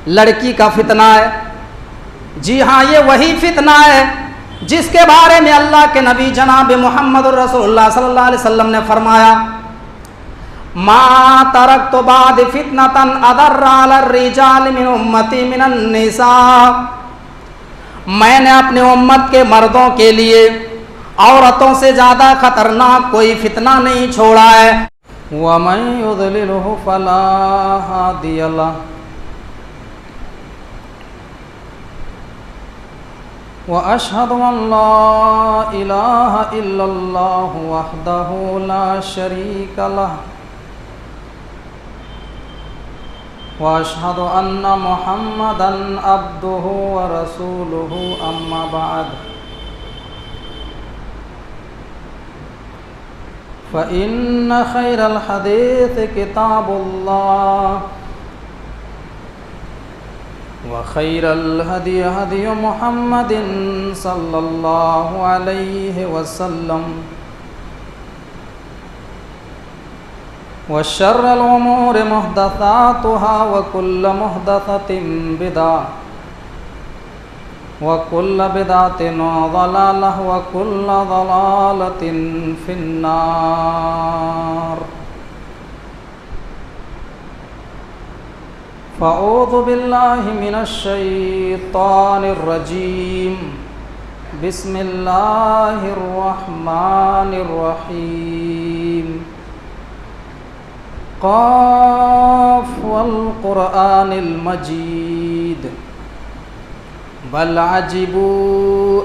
लड़की का फितना है। जी हाँ, ये वही फितना है जिसके बारे में अल्लाह के नबी जनाब मोहम्मद रसूलुल्लाह सल्लल्लाहु अलैहि वसल्लम ने फरमाया, मा तरक्तु बाद फितनतन अदर्रा अला रिजाल मिन उम्मती मिनन निसा। मैंने अपने उम्मत के मर्दों के लिए औरतों से ज़्यादा खतरनाक कोई फितना नहीं छोड़ा है। वमन युद्लिलहु फला हादिय लह व अशहदु अन ला इलाहा इल्लल्लाहु वहदहु ला शरीका लह व अशहदु अन्न मुहम्मदन अब्दुहु व रसूलुहु अम्मा बाद फ़इन्न खैरल हदीस किताबुल्लाह व खैरल हदी हदी मुहम्मदिन सल्लल्लाहु अलैहि वसल्लम व शर्रल उमूरि मुहदसातुहा व कुल्ल मुहदसतिन बिदा व कुल्ल बिदातिन ज़लालह व कुल्ल ज़लालतिन फिन्नार। फ़अऊज़ु बिल्लाहि मिनश शैतानिर रजीम। बिस्मिल्लाहिर रहमानिर रहीम। क़ाफ़ वल क़ुरआनिल मजीद। बल अजिबू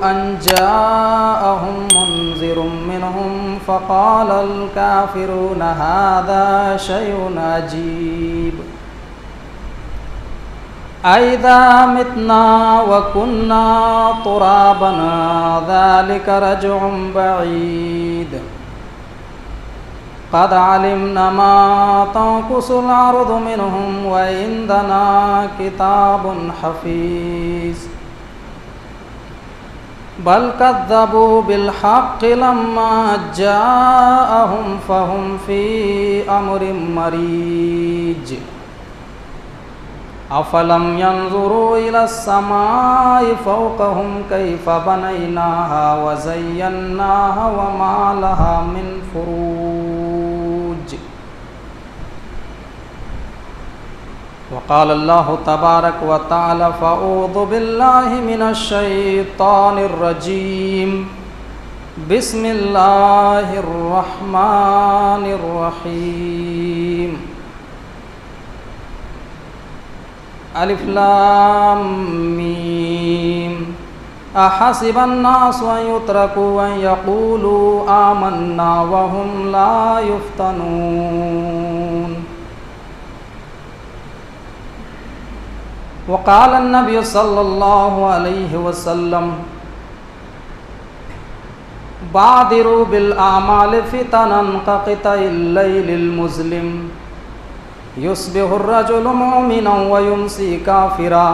अन जाअहुम मुन्ज़िरुम मिनहुम फ़क़ालल काफ़िरूना हाज़ा शैउन अजीब। अइज़ा मितना व कुन्ना तुराबन ज़ालिका रज्उन बईद। क़द अलिमना मा तंकुसुल अर्दु मिनहुम व इंदना किताबुन हफ़ीज़। बल कज़्ज़बू बिल हक़्क़ि लम्मा जाअहुम फ़हुम फ़ी अम्रिन मरीज। अफ़लम यंज़ुरू इलस समाई फ़ौक़हुम कैफ़ बनैनाहा व ज़य्यन्नाहा व मा लहा मिन फ़ुरूज। वक़ाल अल्लाहु तबारक व तआला फ़अऊज़ु बिल्लाहि मिनश शैतानिर रजीम। बिस्मिल्लाहिर रहमानिर रहीम। अलिफ लाम मीम। अहसिबन नासु अन युत्रकू अन यक़ूलू आमन्ना व हुम ला युफ्तनून। वक़ाल अन्नबी सल्लल्लाहु अलैहि वसल्लम बादिरू बिल आमाल फितनन कक़ितइल लैलिल मुज़लिम युस्बिहुर रजुलु मुमिनन व युमसी काफिरा।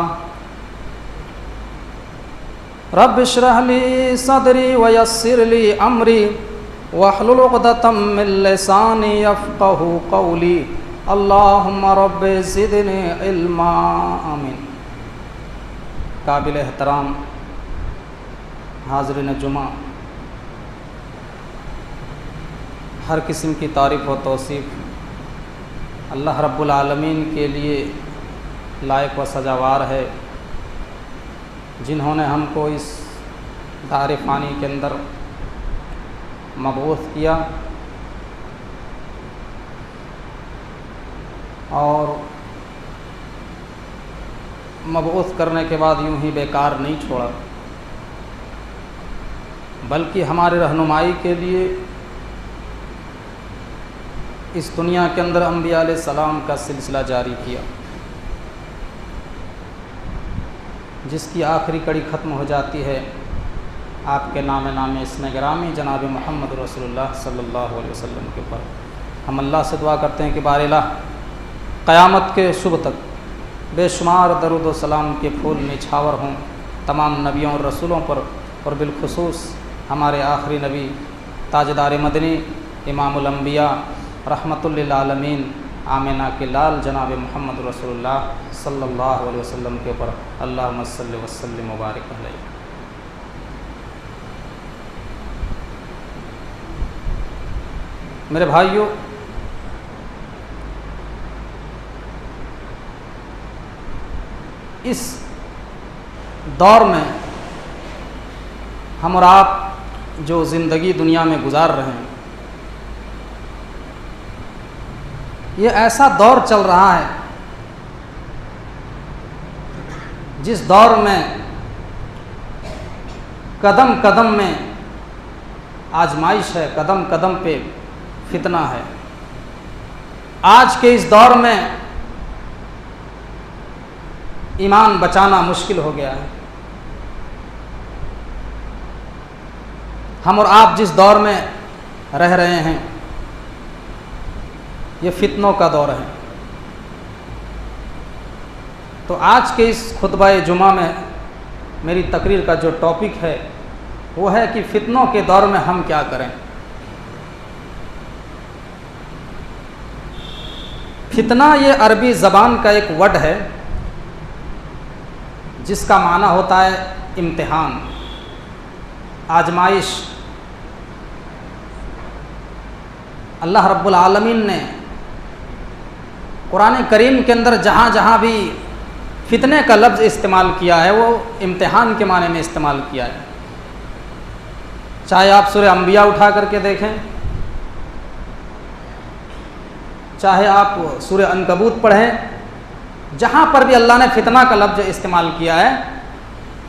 रब्बि इश्रह ली सदरी व यस्सिर ली अमरी वहलुल उक़दतम मिन लिसानी यफ़क़हू क़ौली। अल्लाहुम्मा रब्बि ज़िदनी इल्मा। आमीन। काबिल एहतराम हाज़रीन जुमा, हर किस्म की तारीफ़ व तौसीफ़ अल्लाह रब्बुल आलमीन के लिए लायक व सजावार है, जिन्होंने हमको इस दार फ़ानी के अंदर मबऊस किया और मबऊस करने के बाद यूं ही बेकार नहीं छोड़ा, बल्कि हमारे रहनुमाई के लिए इस दुनिया के अंदर अंबिया अलैहिस्सलाम का सिलसिला जारी किया, जिसकी आखिरी कड़ी ख़त्म हो जाती है आपके नाम इसमें गिरामी जनाब मोहम्मद रसूलुल्लाह सल्लल्लाहु अलैहि वसल्लम के ऊपर। हम अल्लाह से दुआ करते हैं कि बारिला क़यामत के शुभ तक बेशुमार दरूद व सलाम के फूल निछावर हों तमाम नबियों और रसूलों पर, और बिलखुसूस हमारे आखिरी नबी ताजदार मदनी इमामुल अंबिया रहमतुल लिल आलमीन आमिना के लाल जनाब मोहम्मद रसूलुल्लाह सल्लल्लाहु अलैहि वसल्लम के ऊपर अल्लाहुम्मा सल्लि व सल्लिम व बारिक अलैहि। मेरे भाइयों, इस दौर में हम और आप जो ज़िंदगी दुनिया में गुजार रहे हैं, ये ऐसा दौर चल रहा है जिस दौर में कदम कदम में आजमाइश है, कदम कदम पे फितना है। आज के इस दौर में ईमान बचाना मुश्किल हो गया है। हम और आप जिस दौर में रह रहे हैं, ये फितनों का दौर है। तो आज के इस खुतबा जुमा में मेरी तकरीर का जो टॉपिक है वो है कि फितनों के दौर में हम क्या करें। फितना ये अरबी ज़बान का एक वर्ड है जिसका माना होता है इम्तिहान, आजमाइश। अल्लाह रब्बुल आलमीन ने कुरान करीम के अंदर जहाँ जहाँ भी फितने का लफ्ज़ इस्तेमाल किया है वो इम्तिहान के माने में इस्तेमाल किया है। चाहे आप सूरह अंबिया उठा करके देखें, चाहे आप सूरह अनकबूत पढ़ें, जहाँ पर भी अल्लाह ने फितना का लफ्ज़ इस्तेमाल किया है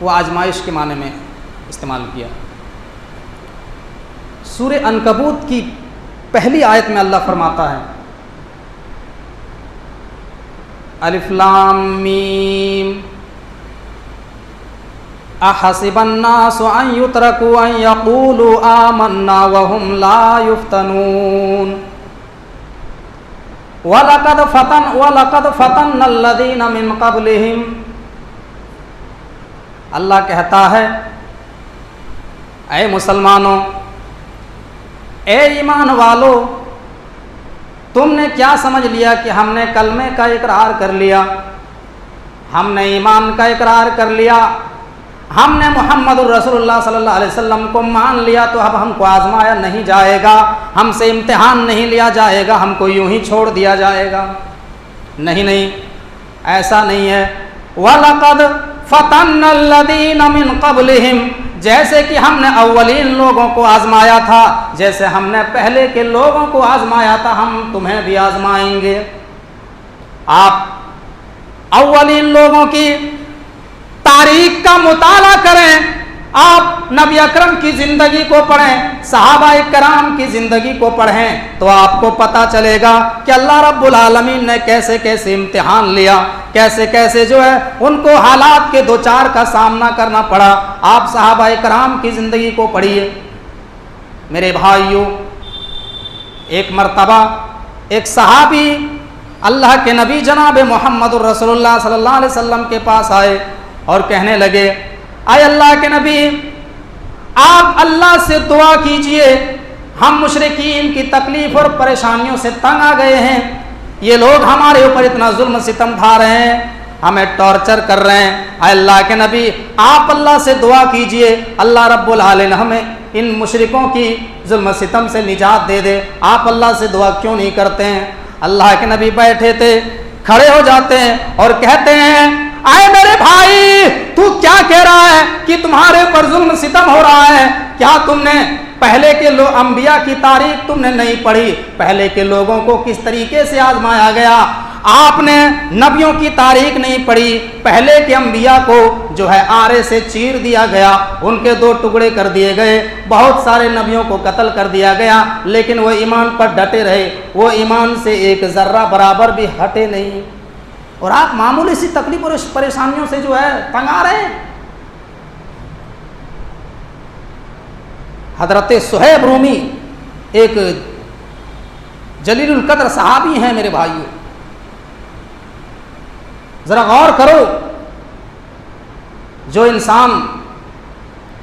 वो आजमाइश के माने में इस्तेमाल किया। सूरह अनकबूत की पहली आयत में अल्लाह फरमाता है, अलिफ लाम मीम अहसिबन्नासु अन युतरकू अन यक़ूलू आमन्ना वहुम ला युफ्तनून वलक़द फ़तन्नल्लज़ीना मिन क़ब्लिहिम। अल्लाह कहता है, ऐ मुसलमानों, ए ईमान वालो, तुमने क्या समझ लिया कि हमने कलमे का इकरार कर लिया, हमने ईमान का इकरार कर लिया, हमने मोहम्मद रसूलुल्लाह सल्लल्लाहु अलैहि वसल्लम को मान लिया तो अब हमको आजमाया नहीं जाएगा, हमसे इम्तिहान नहीं लिया जाएगा, हमको यूं ही छोड़ दिया जाएगा। नहीं नहीं, ऐसा नहीं है। वलक़द फ़तन्नल्लज़ीना मिन क़ब्लिहिम, जैसे कि हमने अव्वलीन लोगों को आजमाया था, जैसे हमने पहले के लोगों को आजमाया था, हम तुम्हें भी आजमाएंगे। आप अव्वलीन लोगों की तारीख का मुताला करें, आप नबी अकरम की ज़िंदगी को पढ़ें, सहाबाए कराम की ज़िंदगी को पढ़ें, तो आपको पता चलेगा कि अल्लाह रब्बुल आलमीन ने कैसे कैसे इम्तिहान लिया, कैसे कैसे जो है उनको हालात के दो चार का सामना करना पड़ा। आप सहाबाए कराम की ज़िंदगी को पढ़िए। मेरे भाइयों, एक मर्तबा एक सहाबी अल्लाह के नबी जनाब मोहम्मद रसूलुल्लाह सल्लल्लाहु अलैहि वसल्लम के पास आए और कहने लगे, आए अल्लाह के नबी, आप अल्लाह से दुआ कीजिए, हम मुशरिकीन की तकलीफ़ और परेशानियों से तंग आ गए हैं, ये लोग हमारे ऊपर इतना जुल्म सितम ढा रहे हैं, हमें टॉर्चर कर रहे हैं। आए अल्लाह के नबी, आप अल्लाह से दुआ कीजिए, अल्लाह रब्बुल आलमीन हमें इन मुशरिकों की जुल्म सितम से निजात दे दे। आप अल्लाह से दुआ क्यों नहीं करते हैं? अल्लाह के नबी बैठे थे, खड़े हो जाते हैं और कहते हैं, आए मेरे भाई, तू क्या कह रहा है कि तुम्हारे ऊपर जुल्म सितम हो रहा है? क्या तुमने पहले के अंबिया की तारीख तुमने नहीं पढ़ी? पहले के लोगों को किस तरीके से आजमाया गया? आपने नबियों की तारीख नहीं पढ़ी। पहले के अंबिया को जो है आरे से चीर दिया गया, उनके दो टुकड़े कर दिए गए, बहुत सारे नबियों को कत्ल कर दिया गया, लेकिन वो ईमान पर डटे रहे, वो ईमान से एक ज़र्रा बराबर भी हटे नहीं। और आप मामूली सी तकलीफ और परेशानियों से जो है तंग आ रहे हैं। हजरत सुहैब रूमी एक जलीलुल कद्र सहाबी हैं मेरे भाइयों। ज़रा गौर करो, जो इंसान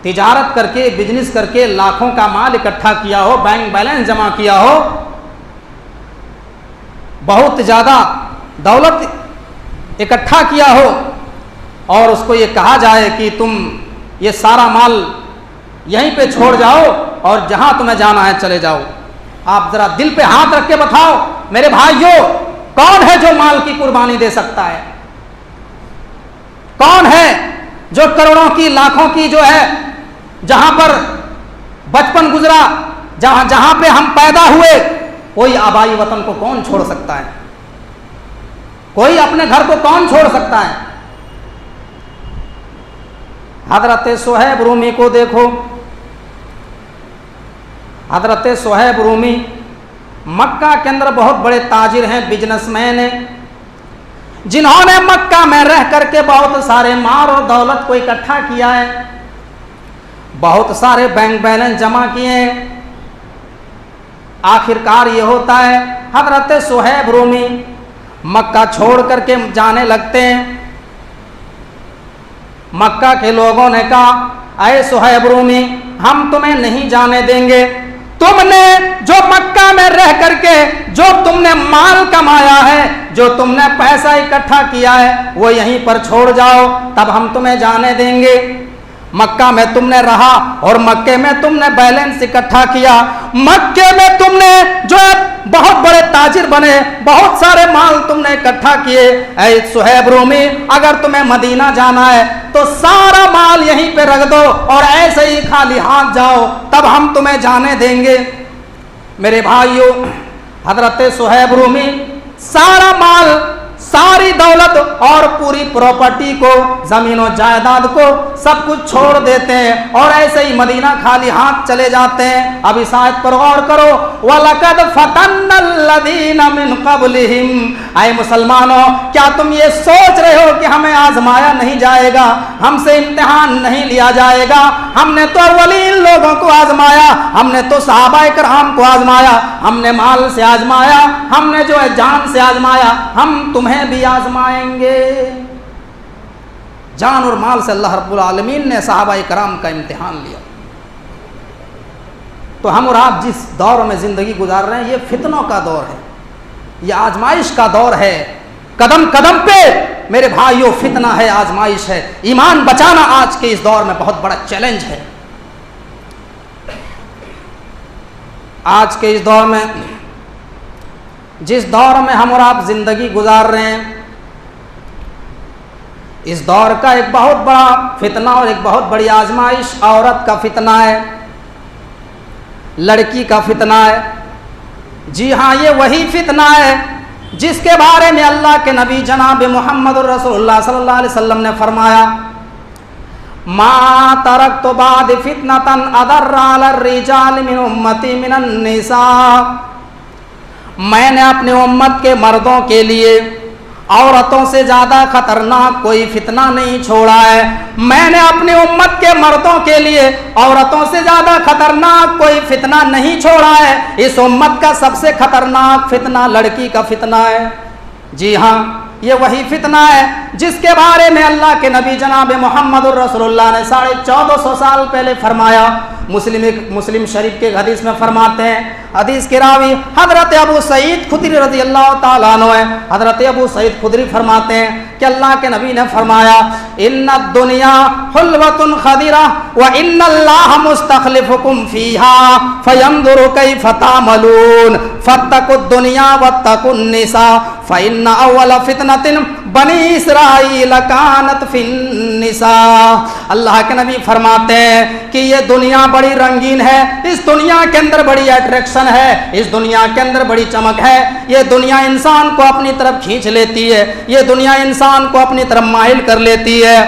तिजारत करके बिजनेस करके लाखों का माल इकट्ठा किया हो, बैंक बैलेंस जमा किया हो, बहुत ज़्यादा दौलत इकट्ठा किया हो और उसको ये कहा जाए कि तुम ये सारा माल यहीं पे छोड़ जाओ और जहाँ तुम्हें जाना है चले जाओ। आप ज़रा दिल पे हाथ रख के बताओ मेरे भाइयों, कौन है जो माल की कुर्बानी दे सकता है? कौन है जो करोड़ों की लाखों की जो है, जहां पर बचपन गुजरा, जहां पे हम पैदा हुए, कोई आबाई वतन को कौन छोड़ सकता है? कोई अपने घर को कौन छोड़ सकता है? हजरत सुहैब रूमी को देखो। हजरत सुहैब रूमी मक्का के अंदर बहुत बड़े ताजिर हैं, बिजनेसमैन हैं, जिन्होंने मक्का में रह करके बहुत सारे माल और दौलत को इकट्ठा किया है, बहुत सारे बैंक बैलेंस जमा किए हैं। आखिरकार ये होता है हजरत सुहैब रूमी मक्का छोड़ करके जाने लगते हैं। मक्का के लोगों ने कहा, अरे सुहैब रूमी, हम तुम्हें नहीं जाने देंगे। तुमने जो मक्का में रह करके जो तुमने माल कमाया है, जो तुमने पैसा इकट्ठा किया है, वो यहीं पर छोड़ जाओ, तब हम तुम्हें जाने देंगे। मक्का में तुमने रहा और मक्के में तुमने बैलेंस इकट्ठा किया, मक्के में तुमने जो है बहुत बड़े ताजिर बने, बहुत सारे माल तुमने इकट्ठा किए। ऐ सुहैब रूमी, अगर तुम्हें मदीना जाना है तो सारा माल यहीं पे रख दो और ऐसे ही खाली हाथ जाओ, तब हम तुम्हें जाने देंगे। मेरे भाइयों, हजरत सुहैब रूमी सारा माल, सारी दौलत और पूरी प्रॉपर्टी को, जमीनों जायदाद को सब कुछ छोड़ देते हैं और ऐसे ही मदीना खाली हाथ चले जाते हैं। अब इस आयत पर गौर करो, वलकद फतन्नल्लज़ीना मिन क़ब्लिहिम। आए मुसलमानों, क्या तुम ये सोच रहे हो कि हमें आजमाया नहीं जाएगा, हमसे इम्तिहान नहीं लिया जाएगा? हमने तो अव्वलीन लोगों को आजमाया, हमने तो सहाबाए किराम को आजमाया, हमने माल से आजमाया, हमने जो है जान से आजमाया, हम तुम्हें भी आजमाएंगे। जान और माल से अल्लाह रब्बुल आलमीन ने सहाबाए किराम का इम्तिहान लिया। तो हम और आप जिस दौर में जिंदगी गुजार रहे हैं, ये फितनों का दौर है, ये आजमाइश का दौर है। कदम कदम पे मेरे भाइयों फितना है, आजमाइश है। ईमान बचाना आज के इस दौर में बहुत बड़ा चैलेंज है। आज के इस दौर में, जिस दौर में हम और आप जिंदगी गुजार रहे हैं, इस दौर का एक बहुत बड़ा फितना और एक बहुत बड़ी आजमाइश औरत का फितना है, लड़की का फितना है। जी हाँ, ये वही फितना है जिसके बारे में अल्लाह के नबी जनाब मोहम्मद रसूलुल्लाह सल्लल्लाहु अलैहि वसल्लम ने फरमाया, मा तरक्तु बाद फितनतन अदर्रा अलर रिजाल मिन उम्मती मिनन निसा। मैंने अपने उम्मत के मर्दों के लिए औरतों से ज़्यादा खतरनाक कोई फितना नहीं छोड़ा है। मैंने अपनी उम्मत के मर्दों के लिए औरतों से ज़्यादा खतरनाक कोई फितना नहीं छोड़ा है। इस उम्मत का सबसे खतरनाक फितना लड़की का फितना है। जी हाँ, ये वही फितना है जिसके बारे में अल्लाह के नबी जनाब मोहम्मद रसूलुल्लाह ने 1450 साल पहले फरमाया। मुस्लिम शरीफ के हदीस में फरमाते हैं, हदीस के रावी हजरत अबू सईद खुदरी रज़ी अल्लाह ताला अन्हु है। हजरत अबू सईद खुदरी फरमाते हैं कि अल्लाह के नबी ने फरमाया, इन्ना दुनिया हुल्वतुन खदिरा व इन्नल्लाह मुस्तखलिफुकुम फीहा फयंजुरु कैफ तामलून फत्तकुद दुनिया वत्तकुन निसा फइन्ना अव्वल फितनतिन बनी इसराइल कानत फिन निसा। अल्लाह के नबी फरमाते हैं कि ये दुनिया बड़ी रंगीन है, इस दुनिया के अंदर बड़ी अट्रैक्शन है, इस दुनिया के अंदर बड़ी चमक है। ये दुनिया इंसान को अपनी तरफ खींच लेती है, ये दुनिया इंसान को अपनी तरफ माहिल कर लेती है।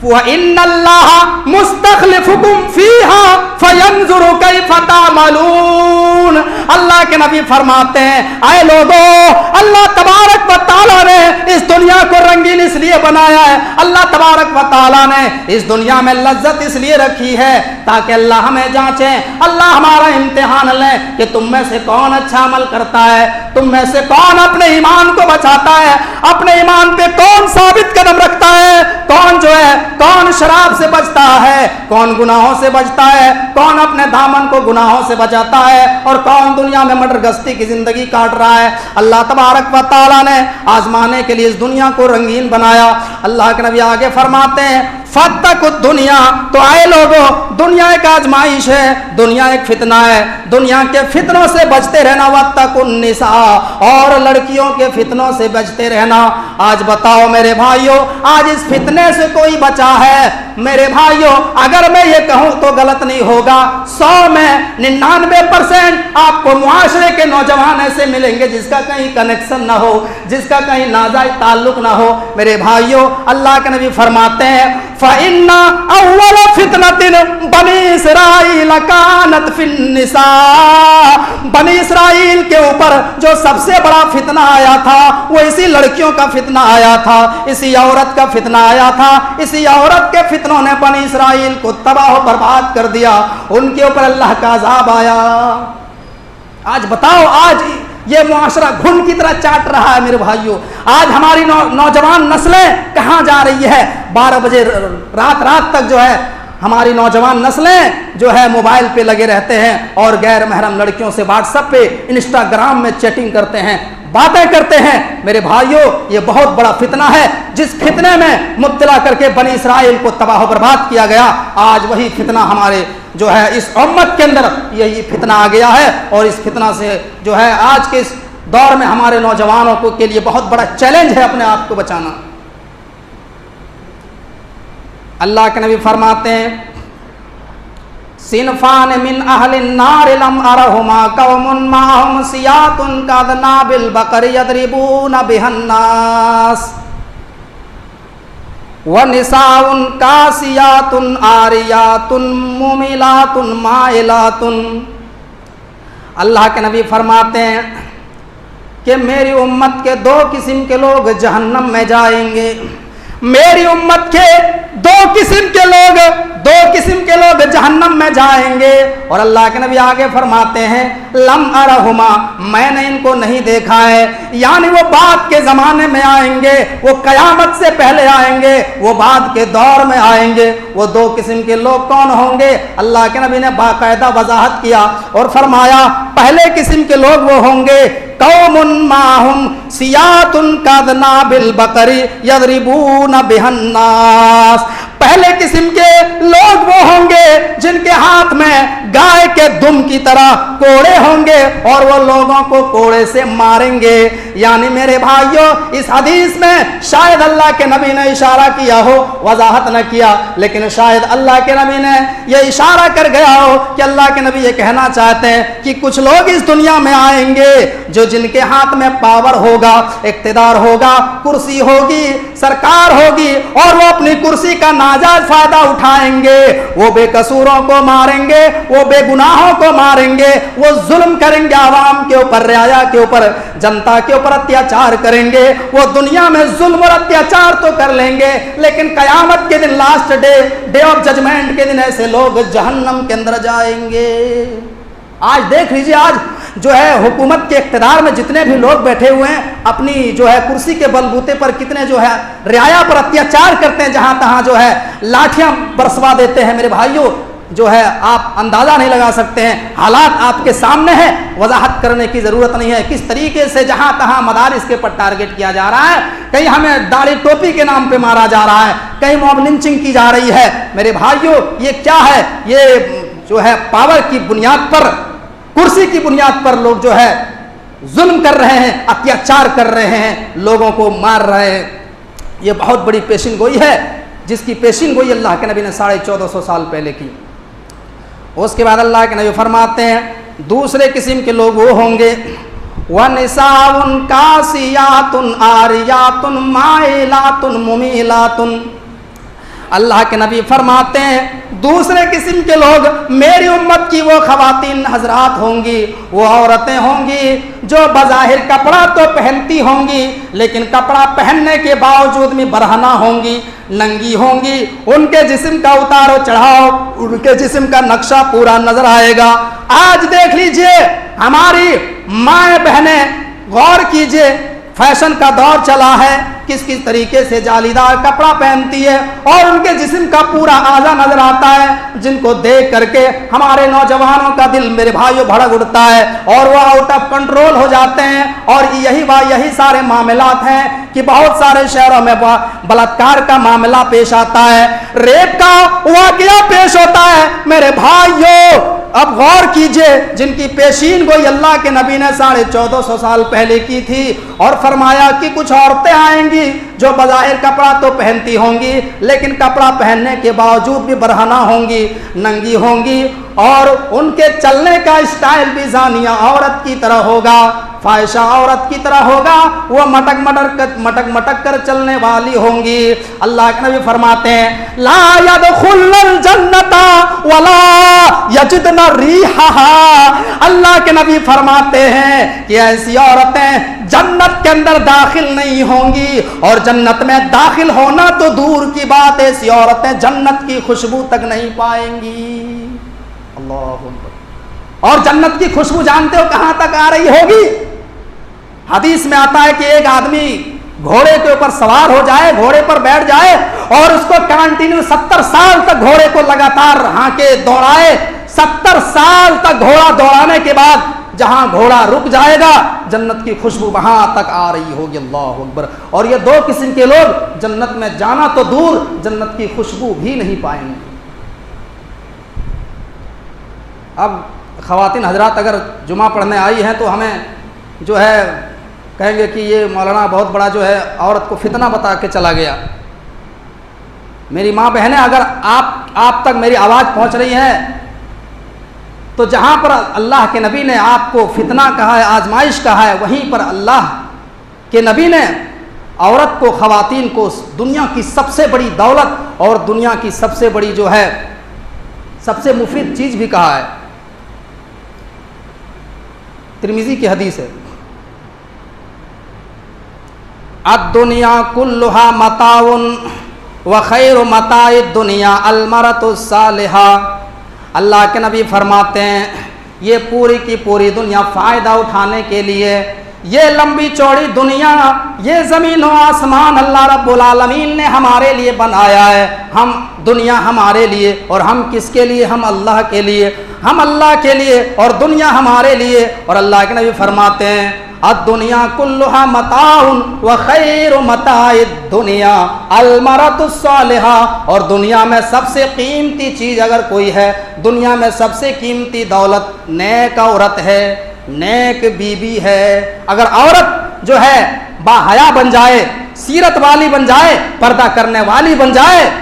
व इन्नल्लाह मुस्तखलिफुकुम फीहा फयंजुरु कैफ तामलून। अल्लाह के नबी फरमाते हैं, आए लोगों, अल्लाह तबारक व तआला ने इस दुनिया को रंगीन इसलिए बनाया है, अल्लाह तबारक व तआला ने इस दुनिया में लज्जत इसलिए रखी है ताकि अल्लाह हमें जांचे, अल्लाह हमारा इम्तिहान ले कि तुम में से कौन अच्छा अमल करता है, तुम में से कौन अपने ईमान को बचाता है, अपने ईमान पे कौन साबित कदम रखता है, कौन जो है कौन शराब से बचता है, कौन गुनाहों से बचता है, कौन अपने दामन को गुनाहों से बचाता है और कौन दुनिया में मटर गश्ती की जिंदगी काट रहा है। अल्लाह तबारक व तआला ने आजमाने के लिए इस दुनिया को रंगीन बनाया। अल्लाह के नबी आगे फरमाते हैं फत्तकुद दुनिया, तो आए लोगों, दुनिया एक आजमाइश है, दुनिया एक फितना है, दुनिया के फितनों से बचते रहना। वत्तकुन निसा, और लड़कियों के फितनों से बचते रहना। आज बताओ मेरे भाइयों, आज इस फितने से कोई बचा है? मेरे भाइयों, अगर मैं ये कहूं तो गलत नहीं होगा, 100 में 99% आपको मुआशरे के नौजवान ऐसे मिलेंगे जिसका कहीं कनेक्शन ना हो, जिसका कहीं नाजायज ताल्लुक ना हो। मेरे भाइयों, अल्लाह के नबी फरमाते हैं फ़इन्ना अव्वल फितनतिन बनी इस्राइल कानत फिन्निसा, बनी इस्राइल के ऊपर जो सबसे बड़ा फितना आया था वो इसी लड़कियों का फितना आया था, इसी औरत का फितना आया था। इसी औरत के फितनों ने बनी इस्राइल को तबाह बर्बाद कर दिया, उनके ऊपर अल्लाह का अज़ाब आया। आज बताओ, आज ये मुआशरा घुन की तरह चाट रहा है। मेरे भाइयों, आज हमारी नौजवान नस्लें कहाँ जा रही है? 12 बजे रात तक जो है हमारी नौजवान नस्लें जो है मोबाइल पे लगे रहते हैं और गैर महरम लड़कियों से व्हाट्सएप पे, इंस्टाग्राम में चैटिंग करते हैं, बातें करते हैं। मेरे भाइयों, ये बहुत बड़ा फितना है, जिस फितने में मुब्तला करके बनी इस्राइल को तबाह बर्बाद किया गया। आज वही फितना हमारे जो है इस उम्मत के अंदर यही फितना आ गया है, और इस फितना से जो है आज के इस दौर में हमारे नौजवानों को के लिए बहुत बड़ा चैलेंज है अपने आप को बचाना। अल्लाह के नबी फरमाते हैं सिनफान मिन अहलिन नार लम अरहुमा कौमुन माहुम सियातुन कादनाबिल बकर यदरिबून बिहन्नास व निसाउन कासियातुन आरियातुन मुमिलातुन माइलातुन। अल्लाह के नबी फरमाते हैं कि मेरी उम्मत के 2 किस्म के लोग जहन्नम में जाएंगे। मेरी उम्मत के 2 किस्म के लोग जहन्नम में जाएंगे। और अल्लाह के नबी आगे फरमाते हैं लम अरहुमा, मैंने इनको नहीं देखा है, यानी वो बाद के ज़माने में आएंगे, वो क़यामत से पहले आएंगे, वो बाद के दौर में आएंगे। वो 2 किस्म के लोग कौन होंगे? अल्लाह के नबी ने बाकायदा वजाहत किया और फरमाया पहले किस्म के लोग वो होंगे कौमुन माहुम सियातुन कादनाबिल बकरी यदरिबून बिहन्नास। पहले किस्म के लोग वो होंगे जिनके हाथ में गाय के दुम की तरह कोड़े होंगे और वो लोगों को कोड़े से मारेंगे। यानी मेरे भाइयों, इस हदीस में शायद अल्लाह के नबी ने इशारा किया हो, वजाहत न किया, लेकिन शायद अल्लाह के नबी ने यह इशारा कर गया हो कि अल्लाह के नबी ये कहना चाहते हैं कि कुछ लोग इस दुनिया में आएंगे जो जिनके हाथ में पावर होगा, इक्तिदार होगा, कुर्सी होगी, सरकार होगी, और वो अपनी कुर्सी का नाजायज फायदा उठाएंगे। वो बेकसूरों को मारेंगे, वो बेगुनाहों को मारेंगे, वो जुल्म करेंगे आवाम के ऊपर, रियाया के ऊपर, जनता के ऊपर अत्याचार करेंगे। वो दुनिया में जुल्म और अत्याचार तो कर लेंगे, लेकिन कयामत के दिन, लास्ट डे ऑफ जजमेंट के दिन ऐसे लोग जहन्नम के अंदर जाएंगे। आज देख लीजिए, आज जो है हुकूमत के इख्तिदार में जितने भी लोग बैठे हुए हैं, अपनी जो है कुर्सी के बलबूते पर कितने जो है रियाया पर अत्याचार करते हैं, जहां तहां जो है लाठियां बरसवा देते हैं। मेरे भाइयों, जो है आप अंदाजा नहीं लगा सकते हैं, हालात आपके सामने हैं, वजाहत करने की जरूरत नहीं है किस तरीके से जहां तहां मदारिस के पर टारगेट किया जा रहा है। कहीं हमें दाढ़ी टोपी के नाम पे मारा जा रहा है, कहीं मॉब लिंचिंग की जा रही है। मेरे भाइयों, ये क्या है? ये जो है पावर की बुनियाद पर, कुर्सी की बुनियाद पर लोग जो है जुल्म कर रहे हैं, अत्याचार कर रहे हैं, लोगों को मार रहे हैं। ये बहुत बड़ी पेशिन गोई है, जिसकी पेशिन गोई अल्लाह के नबी ने 1450 साल पहले की। उसके बाद अल्लाह के नबी फरमाते हैं दूसरे किस्म के लोग वो होंगे व निसाउन कासियातुन आरियातुन माइलातुन मुमिलातुन। अल्लाह के नबी फरमाते हैं दूसरे किस्म के लोग मेरी उम्मत की वो खवातीन हजरात होंगी, वो औरतें होंगी जो बज़ाहिर कपड़ा तो पहनती होंगी, लेकिन कपड़ा पहनने के बावजूद में बरहना होंगी, नंगी होंगी। उनके जिस्म का उतारो चढ़ाओ, उनके जिस्म का नक्शा पूरा नजर आएगा। आज देख लीजिए हमारी माएँ बहनें, गौर कीजिए, फैशन का दौर चला है, किस किस तरीके से जालीदार कपड़ा पहनती है और उनके जिस्म का पूरा आजा नजर आता है, जिनको देख करके हमारे नौजवानों का दिल मेरे भाइयों भड़क उठता है और वो आउट ऑफ कंट्रोल हो जाते हैं। और यही सारे मामलात हैं कि बहुत सारे शहरों में बलात्कार का मामला पेश आता है, रेप का वाकया पेश होता है। मेरे भाइयों अब गौर कीजिए, जिनकी पेशीन गोई अल्लाह के नबी ने 1450 साल पहले की थी और फरमाया कि कुछ औरतें आएंगी जो बज़ाहिर कपड़ा तो पहनती होंगी लेकिन कपड़ा पहनने के बावजूद भी बरहना होंगी, नंगी होंगी और उनके चलने का स्टाइल भी जानिया औरत की तरह होगा, फाहिशा औरत की तरह होगा, वो मटक मटक कर चलने वाली होंगी। अल्लाह के नबी फरमाते हैं ला यदखुलुल जन्नता वला यजिदना रीहा। अल्लाह के नबी फरमाते हैं कि ऐसी औरतें जन्नत के अंदर दाखिल नहीं होंगी और जन्नत में दाखिल होना तो दूर की बात, ऐसी औरतें जन्नत की खुशबू तक नहीं पाएंगी। अल्लाह अकबर। और जन्नत की खुशबू जानते हो कहां तक आ रही होगी? हदीस में आता है कि एक आदमी घोड़े के ऊपर सवार हो जाए, घोड़े पर बैठ जाए और उसको कंटिन्यू 70 साल तक घोड़े को लगातार हांके दौड़ाए, 70 साल तक घोड़ा दौड़ाने के बाद जहां घोड़ा रुक जाएगा जन्नत की खुशबू वहां तक आ रही होगी। अल्लाह अकबर। और ये दो किस्म के लोग जन्नत में जाना तो दूर, जन्नत की खुशबू भी नहीं पाएंगे। अब ख़वातीन हजरात अगर जुमा पढ़ने आई हैं तो हमें जो है कहेंगे कि ये मौलाना बहुत बड़ा जो है औरत को फितना बता के चला गया। मेरी माँ बहनें, अगर आप तक मेरी आवाज़ पहुँच रही है तो जहाँ पर अल्लाह के नबी ने आपको फितना कहा है, आजमाइश कहा है, वहीं पर अल्लाह के नबी ने औरत को, ख़वातीन को दुनिया की सबसे बड़ी दौलत और दुनिया की सबसे बड़ी जो है सबसे मुफीद चीज़ भी कहा है। तिरमिज़ी की हदीस है, अद्दुनिया कुल्लुहा मताउन व खैरु मताइद दुनिया अलमरतु सालिहा। अल्लाह के नबी फरमाते हैं ये पूरी की पूरी दुनिया फ़ायदा उठाने के लिए, ये लंबी चौड़ी दुनिया, ये ज़मीन व आसमान अल्लाह रब्बुल आलमीन ने हमारे लिए बनाया है। हम दुनिया हमारे लिए और हम किसके लिए? हम अल्लाह के लिए, हम अल्लाह के लिए और दुनिया हमारे लिए। और अल्लाह के नबी फरमाते हैं अद्दुनिया कुल्लुहा मताउन व खैरु मताइद दुनिया अलमरतु सालिहा। और दुनिया में सबसे कीमती चीज़ अगर कोई है, दुनिया में सबसे कीमती दौलत नेक औरत है, नेक बीबी है। अगर औरत जो है बाहया बन जाए, सीरत वाली बन जाए, पर्दा करने वाली बन जाए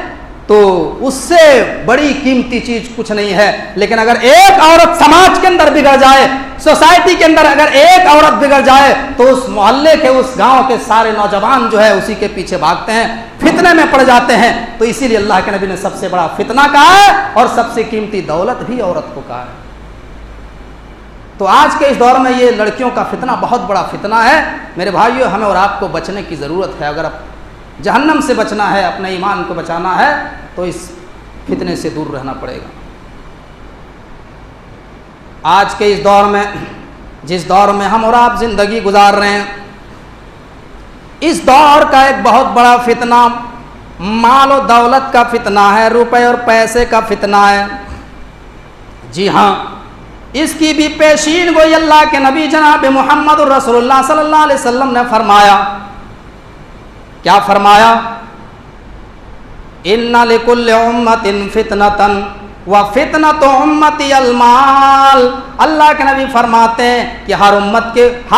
तो उससे बड़ी कीमती चीज कुछ नहीं है। लेकिन अगर एक औरत समाज के अंदर बिगड़ जाए, सोसाइटी के अंदर अगर एक औरत बिगड़ जाए तो उस मोहल्ले के, उस गांव के सारे नौजवान जो है उसी के पीछे भागते हैं, फितने में पड़ जाते हैं। तो इसीलिए अल्लाह के नबी ने सबसे बड़ा फितना कहा है और सबसे कीमती दौलत भी औरत को कहा है। तो आज के इस दौर में ये लड़कियों का फितना बहुत बड़ा फितना है। मेरे भाइयों, हमें और आपको बचने की ज़रूरत है। अगर जहन्नम से बचना है, अपने ईमान को बचाना है तो इस फितने से दूर रहना पड़ेगा। आज के इस दौर में, जिस दौर में हम और आप ज़िंदगी गुजार रहे हैं, इस दौर का एक बहुत बड़ा फितना माल और दौलत का फितना है, रुपए और पैसे का फितना है। जी हाँ, इसकी भी पेशीन गोई अल्लाह के नबी जनाब मोहम्मद रसूलुल्लाह सल्लल्लाहु अलैहि वसल्लम ने फरमाया। क्या फरमाया? इन्ना लिकुल्लि उम्मतिन फितनतन व फितनतु उम्मती अलमाल। अल्लाह के नबी फरमाते हैं कि हर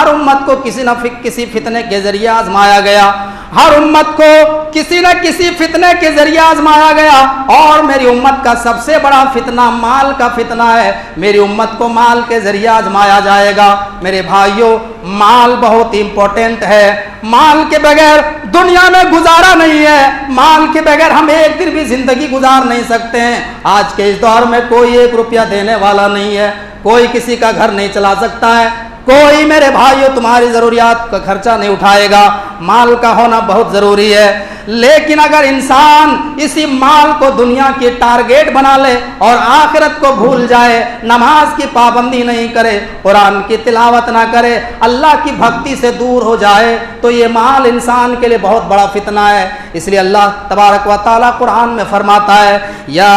उम्मत को किसी न किसी फितने के जरिए आजमाया गया, हर उम्मत को किसी न किसी फितने के जरिए आजमाया गया। और मेरी उम्मत का सबसे बड़ा फितना माल का फितना है। मेरी उम्मत को माल के जरिए आजमाया जाएगा। मेरे भाइयों, माल बहुत इंपॉर्टेंट है। माल के बगैर दुनिया में गुजारा नहीं है। माल के बगैर हम एक दिन भी जिंदगी गुजार नहीं सकते हैं। आज के इस दौर में कोई 1 रुपया देने वाला नहीं है, कोई किसी का घर नहीं चला सकता है, कोई मेरे भाइयों तुम्हारी ज़रूरियात का खर्चा नहीं उठाएगा। माल का होना बहुत ज़रूरी है, लेकिन अगर इंसान इसी माल को दुनिया की टारगेट बना ले और आखिरत को भूल जाए, नमाज की पाबंदी नहीं करे, कुरान की तिलावत ना करे, अल्लाह की भक्ति से दूर हो जाए, तो ये माल इंसान के लिए बहुत बड़ा फितना है। इसलिए अल्लाह तबारक व तआला कुरान में फरमाता है, या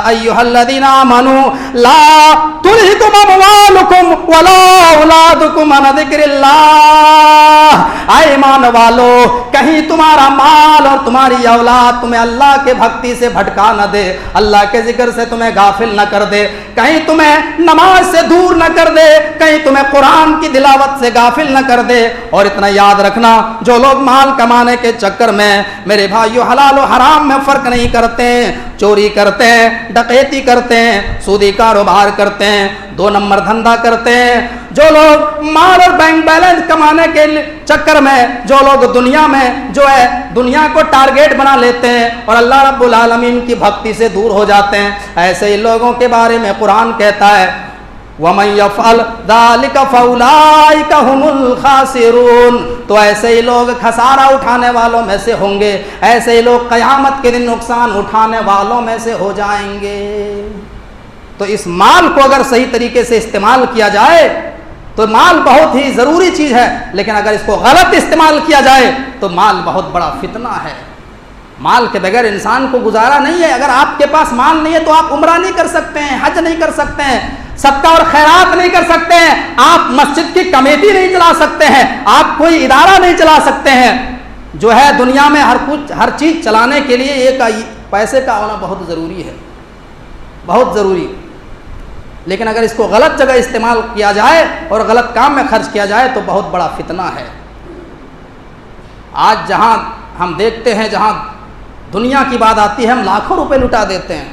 अय्युहल्लज़ीना आमनू ला तुल्हिकुम अमवालुकुम वला औलादुकुम अन ज़िक्रिल्लाह। ऐ ईमान वालो, कहीं तुम्हारा माल और तुम्हारी औलाद तुम्हें अल्लाह के भक्ति से भटका न दे, अल्लाह के जिक्र से तुम्हें गाफिल न कर दे, कहीं तुम्हें नमाज से दूर न कर दे, कहीं तुम्हें कुरान की तिलावत से गाफिल न कर दे। और इतना याद रखना, जो लोग माल कमाने के चक्कर में मेरे भाइयों हलाल और हराम में फर्क नहीं करते हैं, चोरी करते हैं, डकैती करते हैं, सूदी कारोबार करते हैं, 2 नंबर धंधा करते हैं, जो लोग माल और बैंक बैलेंस कमाने के चक्कर में, जो लोग दुनिया में जो है दुनिया को टारगेट बना लेते हैं और अल्लाह रब्बुल आलमीन की भक्ति से दूर हो जाते हैं, ऐसे ही लोगों के बारे में कुरान कहता है, वमन यफ़अल ज़ालिका फ़उलाइका हुमुल खासिरून। तो ऐसे ही लोग खसारा उठाने वालों में से होंगे, ऐसे ही लोग क़यामत के दिन नुकसान उठाने वालों में से हो जाएंगे। तो इस माल को अगर सही तरीके से इस्तेमाल किया जाए तो माल बहुत ही ज़रूरी चीज़ है, लेकिन अगर इसको गलत इस्तेमाल किया जाए तो माल बहुत बड़ा फितना है। माल के बगैर इंसान को गुजारा नहीं है। अगर आपके पास माल नहीं है तो आप उम्रा नहीं कर सकते हैं, हज नहीं कर सकते हैं, सदका और खैरात नहीं कर सकते हैं, आप मस्जिद की कमेटी नहीं चला सकते हैं, आप कोई इदारा नहीं चला सकते हैं। जो है दुनिया में हर चीज़ चलाने के लिए एक पैसे का होना बहुत ज़रूरी है, बहुत ज़रूरी। लेकिन अगर इसको गलत जगह इस्तेमाल किया जाए और गलत काम में खर्च किया जाए तो बहुत बड़ा फितना है। आज जहाँ हम देखते हैं, जहाँ दुनिया की बात आती है, हम लाखों रुपए लुटा देते हैं,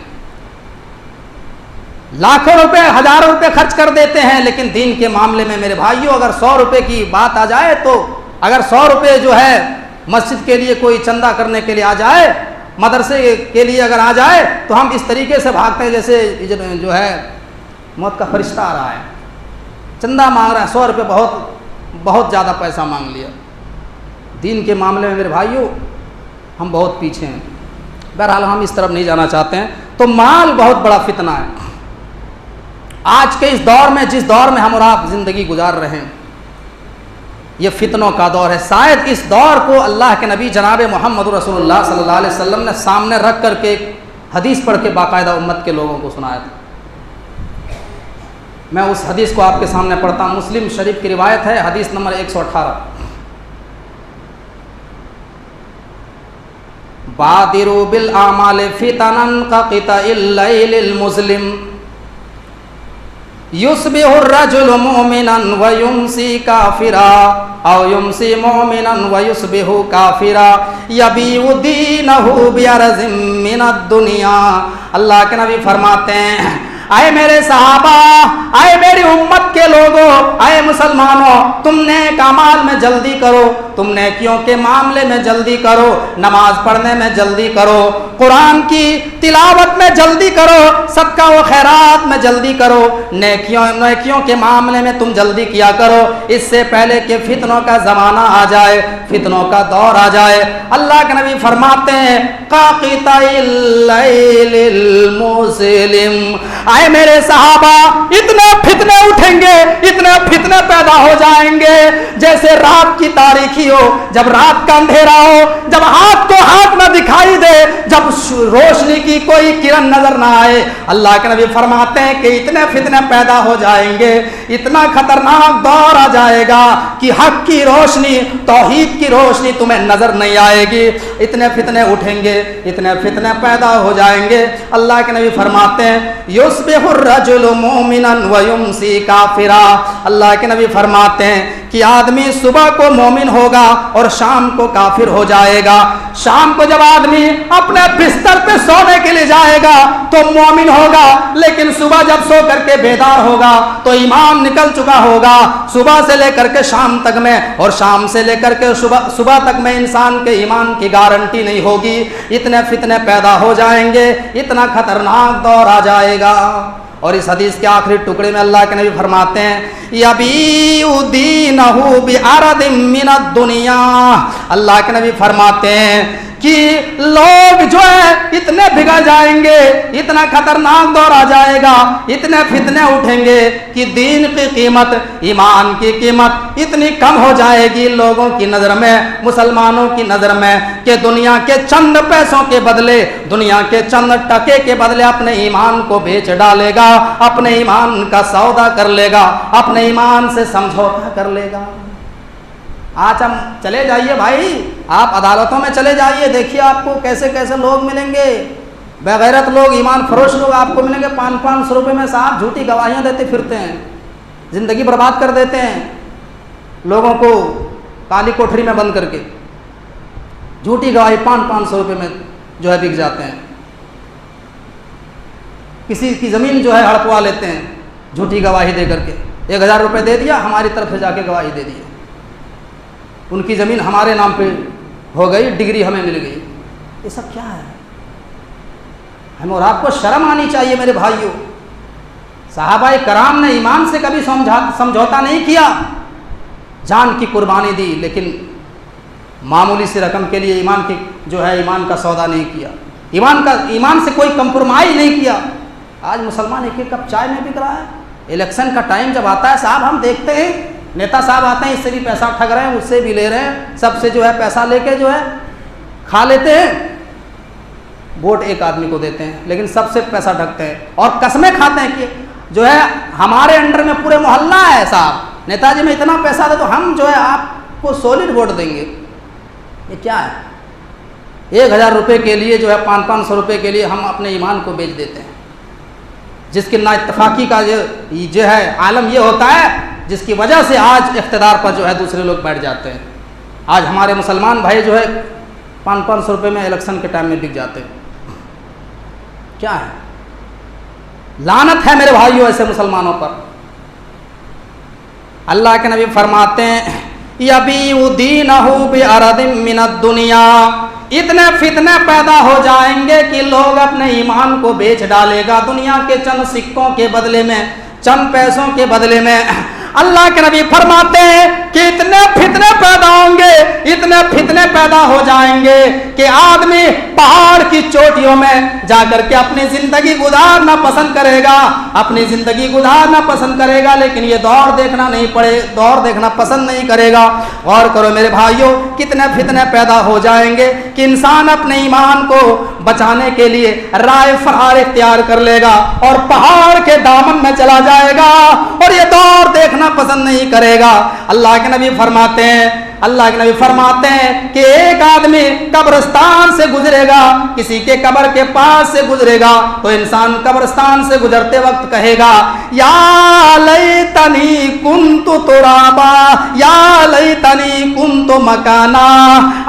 लाखों रुपए, हजारों रुपए खर्च कर देते हैं, लेकिन दीन के मामले में मेरे भाइयों अगर 100 रुपए की बात आ जाए, तो अगर 100 रुपए जो है मस्जिद के लिए कोई चंदा करने के लिए आ जाए, मदरसे के लिए अगर आ जाए, तो हम इस तरीके से भागते हैं जैसे जो है मौत का फरिश्ता आ रहा है, चंदा मांग रहा है, 100 रुपये बहुत ज़्यादा पैसा मांग लिया। दीन के मामले में मेरे भाइयों हम बहुत पीछे हैं। बहरहाल हम इस तरफ नहीं जाना चाहते हैं। तो माल बहुत बड़ा फितना है। आज के इस दौर में, जिस दौर में हम और आप ज़िंदगी गुजार रहे हैं, ये फितनों का दौर है। शायद इस दौर को अल्लाह के नबी जनाब मोहम्मद रसूलुल्लाह सल्लल्लाहु अलैहि वसल्लम ने सामने रख करके हदीस पढ़ के बाकायदा उम्मत के लोगों को सुनाया था। मैं उस हदीस को आपके सामने पढ़ता हूँ। मुस्लिम शरीफ की रिवायत है, हदीस नंबर 118। बादिरू बिल आमाल फितनन का क़िताइल लैलिल मुस्लिम युस्बिहुर रजुलु मुमिनन व युमसी काफिरा औ युमसी मुमिनन व युस्बिहु काफिरा यबीउ दीनहु बिअरज़िम मिनद दुनिया। अल्लाह के नबी फरमाते हैं, आए मेरे सहाबा, आए मेरी उम्मत के लोगों, आए मुसलमानों, तुम नेक अमाल में जल्दी करो, तुम नेकियों के मामले में जल्दी करो, नमाज पढ़ने में जल्दी करो, कुरान की तिलावत में जल्दी करो, सदका व खैरात में जल्दी करो, नेकियों के मामले में तुम जल्दी किया करो, इससे पहले कि फितनों का ज़माना आ जाए, फितनों का दौर आ जाए। अल्लाह के नबी फरमाते हैं, काक़िताइल लैलिल मुस्लिम। आए मेरे सहाबा, इतने फितने उठेंगे, इतने फितने पैदा हो जाएंगे जैसे रात की तारीखी हो, जब रात का अंधेरा हो, जब हाथ को हाथ न दिखाई दे, जब रोशनी की कोई किरण नजर ना आए। अल्लाह के नबी फरमाते हैं कि इतने फितने पैदा हो जाएंगे, इतना खतरनाक दौर आ जाएगा कि हक की रोशनी, तौहीद की रोशनी तुम्हें नजर नहीं आएगी। इतने फितने उठेंगे, इतने फितने पैदा हो जाएंगे। अल्लाह के नबी फरमाते हैं, युस्बिहुर रजुलु मुमिनन व युमसी काफिरा। अल्लाह के नबी फरमाते हैं कि आदमी सुबह को मोमिन होगा और शाम को काफिर हो जाएगा। शाम को जब आदमी अपने बिस्तर पे सोने के लिए जाएगा तो मोमिन होगा, लेकिन सुबह जब सो करके बेदार होगा तो ईमान निकल चुका होगा। सुबह से लेकर के शाम तक में और शाम से लेकर के सुबह तक में इंसान के ईमान की गारंटी नहीं होगी। इतने फितने पैदा हो जाएंगे, इतना खतरनाक दौर आ जाएगा। और इस हदीस के आखिरी टुकड़े में अल्लाह के नबी फरमाते हैं यबीउदीनहु बिअरदिम मिनद दुनिया, अल्लाह के नबी फरमाते हैं कि लोग जो है इतने बिगड़ जाएंगे, इतना खतरनाक दौर आ जाएगा, इतने फितने उठेंगे कि दीन की कीमत, ईमान की कीमत इतनी कम हो जाएगी लोगों की नज़र में, मुसलमानों की नज़र में, कि दुनिया के चंद पैसों के बदले, दुनिया के चंद टके के बदले अपने ईमान को बेच डालेगा, अपने ईमान का सौदा कर लेगा, अपने ईमान से समझौता कर लेगा। आज हम चले जाइए भाई, आप अदालतों में चले जाइए, देखिए आपको कैसे कैसे लोग मिलेंगे, बेगैरत लोग, ईमान फरोश लोग आपको मिलेंगे। 500 रुपये में साहब झूठी गवाहियाँ देते फिरते हैं, ज़िंदगी बर्बाद कर देते हैं, लोगों को काली कोठरी में बंद करके झूठी गवाही 500 रुपये में जो है बिक जाते हैं। किसी की ज़मीन जो है हड़पवा लेते हैं झूठी गवाही दे करके, 1000 रुपये दे दिया, हमारी तरफ से जाके गवाही दे दी, उनकी ज़मीन हमारे नाम पे हो गई, डिग्री हमें मिल गई। ये सब क्या है? हमें और आपको शर्म आनी चाहिए मेरे भाइयों। सहाबाए कराम ने ईमान से कभी समझौता नहीं किया, जान की कुर्बानी दी, लेकिन मामूली सी रकम के लिए ईमान की जो है ईमान का सौदा नहीं किया, ईमान से कोई कंप्रोमाइज़ नहीं किया। आज मुसलमान एक कप चाय में बिक रहा है। इलेक्शन का टाइम जब आता है साहब, हम देखते हैं नेता साहब आते हैं, इससे भी पैसा ठग रहे हैं, उससे भी ले रहे हैं, सबसे जो है पैसा लेके जो है खा लेते हैं, वोट एक आदमी को देते हैं, लेकिन सबसे पैसा ठगते हैं और कस्में खाते हैं कि जो है हमारे अंडर में पूरे मोहल्ला है साहब, नेताजी में इतना पैसा दे तो हम जो है आपको सॉलिड वोट देंगे। ये क्या है? 1000 रुपये के लिए जो है 500 रुपये के लिए हम अपने ईमान को बेच देते हैं, जिसकी ना इत्तफाकी का जो है आलम ये होता है, जिसकी वजह से आज इख्तिदार पर जो है दूसरे लोग बैठ जाते हैं। आज हमारे मुसलमान भाई जो है 500 रुपये में इलेक्शन के टाइम में बिक जाते हैं। क्या है? लानत है मेरे भाइयों ऐसे मुसलमानों पर। अल्लाह के नबी फरमाते हैं यबीउदीनहु बिअरदिम मिनद दुनिया, इतने फितने पैदा हो जाएंगे कि लोग अपने ईमान को बेच डालेगा दुनिया के चंद सिक्कों के बदले में, चंद पैसों के बदले में। अल्लाह के नबी फरमाते हैं कि इतने फितने पैदा होंगे, इतने फितने पैदा हो जाएंगे कि आदमी पहाड़ की चोटियों में जाकर के अपनी जिंदगी गुजारना पसंद करेगा, अपनी जिंदगी गुजारना पसंद करेगा, लेकिन ये दौर देखना पसंद नहीं करेगा। गौर करो मेरे भाइयों, कितने फितने पैदा हो जाएंगे कि इंसान अपने ईमान को बचाने के लिए राय फरार इख्तियार कर लेगा और पहाड़ के दामन में चला जाएगा और ये दौर देखना पसंद नहीं करेगा। अल्लाह के नबी फरमाते हैं कि एक आदमी कब्रिस्तान से गुजरेगा, किसी के कब्र के पास से गुजरेगा, तो इंसान कब्रिस्तान से गुजरते वक्त कहेगा या लैतनी कुन्तु तुराबा, या लैतनी कुन्तु मकाना,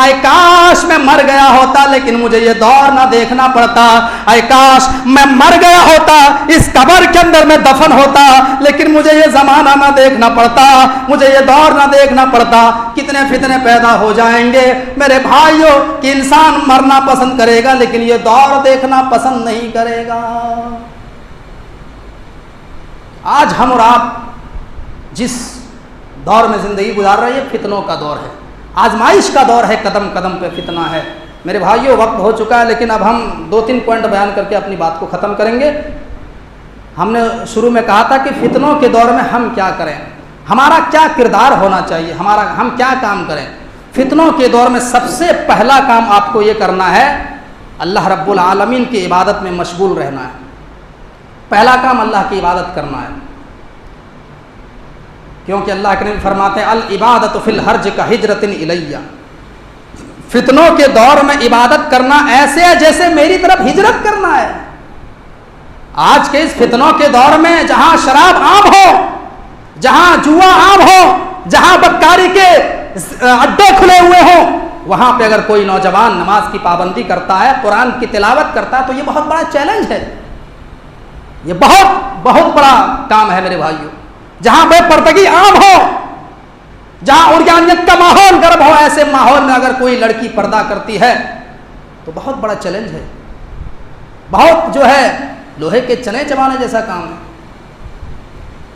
आय काश मैं मर गया होता लेकिन मुझे ये दौर ना देखना पड़ता, आय काश मैं मर गया होता, इस कब्र के अंदर मैं दफन होता, लेकिन मुझे ये जमाना ना देखना पड़ता, मुझे ये दौर ना देखना पड़ता। कितने फितने पैदा हो जाएंगे मेरे भाइयों कि इंसान मरना पसंद करेगा लेकिन ये दौर देखना पसंद नहीं करेगा। आज हम और आप जिस दौर में जिंदगी गुजार रहे हैं, फितनों का दौर है, आजमाइश का दौर है, कदम कदम पे फितना है। मेरे भाइयों वक्त हो चुका है, लेकिन अब हम 2-3 पॉइंट बयान करके अपनी बात को ख़त्म करेंगे। हमने शुरू में कहा था कि फितनों के दौर में हम क्या करें, हमारा क्या किरदार होना चाहिए, हम क्या काम करें। फितनों के दौर में सबसे पहला काम आपको ये करना है, अल्लाह रब्बुल आलमीन की इबादत में मशगूल रहना है। पहला काम अल्लाह की इबादत करना है, क्योंकि अल्लाह के नबी फरमाते हैं अल इबादत फिल हर्ज का हिजरतिन इलैया। फितनों के दौर में इबादत करना ऐसे है जैसे मेरी तरफ हिजरत करना है। आज के इस फितनों के दौर में जहां शराब आम हो, जहां जुआ आम हो, जहां बदकारी के अड्डे खुले हुए हों, वहां पे अगर कोई नौजवान नमाज की पाबंदी करता है, कुरान की तिलावत करता है, तो ये बहुत बड़ा चैलेंज है, ये बहुत बड़ा काम है मेरे भाइयों। जहां बेपर्दगी आम हो, जहां उर्यानियत का माहौल गर्म हो, ऐसे माहौल में अगर कोई लड़की पर्दा करती है तो बहुत बड़ा चैलेंज है, बहुत जो है लोहे के चने चबाने जैसा काम है।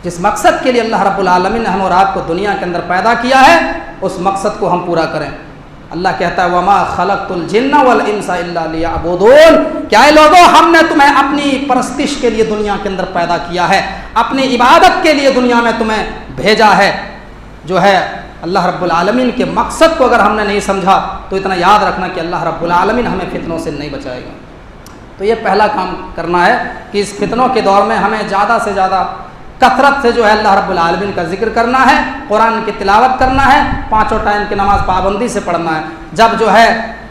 जिस मकसद के लिए अल्लाह रब्बुल आलमीन ने हम और आपको दुनिया के अंदर पैदा किया है, उस मकसद को हम पूरा करें। अल्लाह कहता है वमा खलक़तुल जिन्ना वल इंसा इल्ला लियअबुदून, क्या है लोगों, हमने तुम्हें अपनी परस्तिश के लिए दुनिया के अंदर पैदा किया है, अपनी इबादत के लिए दुनिया में तुम्हें भेजा है। जो है अल्लाह रब्बुल आलमीन के मकसद को अगर हमने नहीं समझा तो इतना याद रखना कि अल्लाह रब्बुल आलमीन हमें फितनों से नहीं बचाएगा। तो ये पहला काम करना है कि इस फितनों के दौर में हमें ज़्यादा से ज़्यादा कसरत से जो है अल्लाह रब्बुल आलमीन का जिक्र करना है, कुरान की तिलावत करना है, 5 टाइम की नमाज पाबंदी से पढ़ना है। जब जो है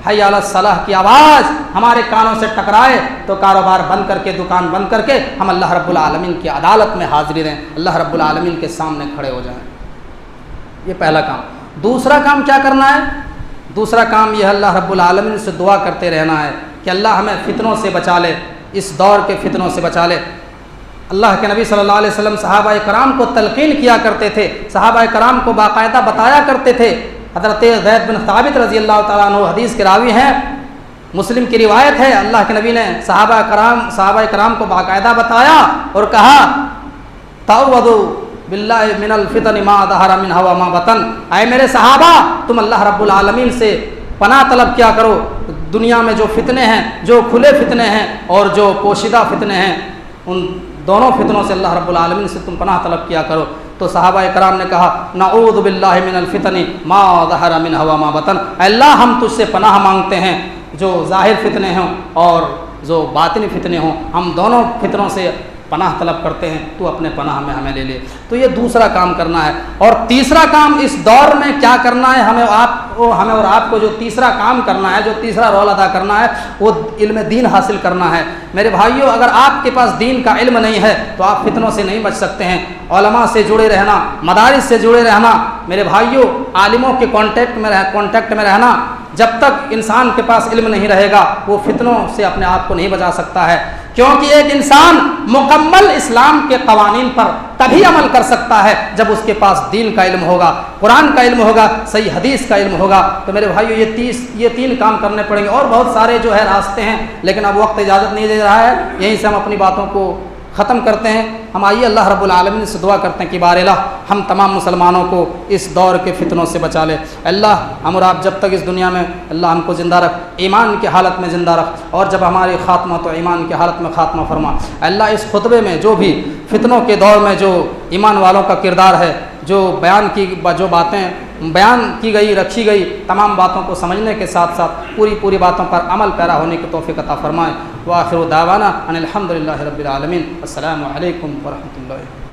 हय्या अला सलाह की आवाज़ हमारे कानों से टकराए तो कारोबार बंद करके, दुकान बंद करके हम अल्लाह रब्बुल आलमीन की अदालत में हाजिरी दें, अल्लाह रब्बुल आलमीन के सामने खड़े हो जाएं। ये पहला काम। दूसरा काम क्या करना है? दूसरा काम यह अल्लाह रब्बुल आलमीन से दुआ करते रहना है कि अल्लाह हमें फितनों से बचा ले, इस दौर के फितनों से बचा ले। अल्लाह के नबी सल्लल्लाहु अलैहि वसल्लम सहाबा कराम को तलकीन किया करते थे, सहाबा कराम को बाकायदा बताया करते थे। हज़रत ज़ैद बिन साबित रज़ी अल्लाह तआला अन्हु हदीस के रावी हैं, मुस्लिम की रिवायत है, अल्लाह के नबी ने सहाबा कराम को बाकायदा बताया और कहा तअव्वदु बिल्लाहि मिनल फितन मा ज़हरा मिनहा व मा बतन, ऐ मेरे सहाबा तुम अल्लाह रब्बुल आलमीन से पनाह तलब किया करो, दुनिया में जो फितने हैं, जो खुले फितने हैं और जो पोशीदा फितने हैं, उन दोनों फितनों से अल्लाह रब्बुल आलमीन से तुम पनाह तलब किया करो। तो सहाबा कराम ने कहा नऊज़ु बिल्लाहि मिनल फितनी मा ज़हरा मिनहा व मा बतन, अल्लाह हम तुझसे पनाह मांगते हैं जो ज़ाहिर फितने हों और जो बातिनी फितने हों, हम दोनों फितनों से पनाह तलब करते हैं, तू अपने पनाह में हमें ले ले। तो ये दूसरा काम करना है। और तीसरा काम इस दौर में क्या करना है, हमें और आपको जो तीसरा काम करना है, जो तीसरा रोल अदा करना है, वो इल्म दीन हासिल करना है। मेरे भाइयों, अगर आपके पास दीन का इल्म नहीं है तो आप फितनों से नहीं बच सकते हैं। उलमा से जुड़े रहना, मदारिस से जुड़े रहना, मेरे भाइयों आलिमों के कांटेक्ट में रहना, जब तक इंसान के पास इल्म नहीं रहेगा वो फितनों से अपने आप को नहीं बचा सकता है। क्योंकि एक इंसान मुकम्मल इस्लाम के कवानीन पर तभी अमल कर सकता है जब उसके पास दीन का इल्म होगा, कुरान का इल्म होगा, सही हदीस का इल्म होगा। तो मेरे भाइयों ये 3 काम करने पड़ेंगे। और बहुत सारे जो है रास्ते हैं, लेकिन अब वक्त इजाज़त नहीं दे रहा है, यहीं से हम अपनी बातों को ख़त्म करते हैं। हम आइए अल्लाह रब्बुल आलमीन से दुआ करते हैं कि बार इलाह हम तमाम मुसलमानों को इस दौर के फितनों से बचा ले। अल्लाह हम और आप जब तक इस दुनिया में, अल्लाह हमको ज़िंदा रख, ईमान की हालत में ज़िंदा रख, और जब हमारी ख़ात्मा तो ईमान की हालत में ख़ात्मा फरमा। अल्लाह इस खुतबे में जो भी फितनों के दौर में जो ईमान वालों का किरदार है, जो बातें बयान की गई, रखी गई, तमाम बातों को समझने के साथ साथ पूरी बातों पर अमल पैरा होने की तौफ़ीक़ अता फ़रमाए। व आखिरु दावाना अनिल हम्दुलिल्लाहि रब्बिल आलमीन। अस्सलामु अलैकुम व रहमतुल्लाहि।